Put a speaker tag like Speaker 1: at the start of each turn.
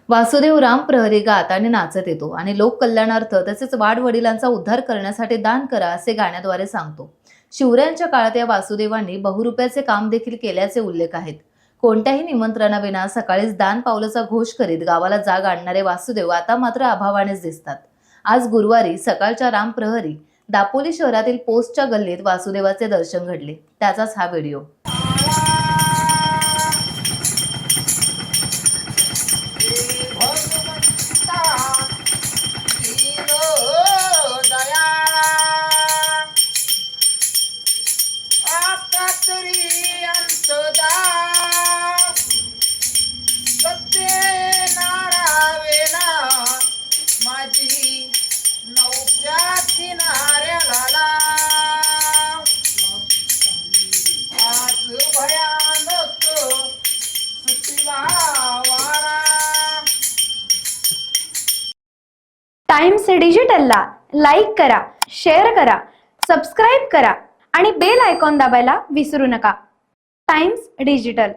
Speaker 1: वासुदेव राम प्रहरी गात आणि नाचत येतो आणि लोक कल्याणार्थ तसेच वाडवडिलांचा उद्धार करण्यासाठी दान करा असे गाण्याद्वारे सांगतो. शिवरायांच्या काळात या वासुदेवांनी बहुरुपयाचे काम देखील केल्याचे उल्लेख आहेत. कोणत्याही निमंत्रणाविना सकाळीच दान पावलाचा घोष करीत गावाला जाग आणणारे वासुदेव आता मात्र अभावानेच दिसतात. आज गुरुवारी सकाळच्या राम प्रहरी दापोली शहरातील पोस्टच्या गल्लीत वासुदेवाचे दर्शन घडले. त्याचाच हा व्हिडिओ.
Speaker 2: टाइम्स डिजिटलला लाईक करा, शेअर करा, सबस्क्राईब करा आणि बेल आयकॉन दाबायला विसरू नका. Times digital.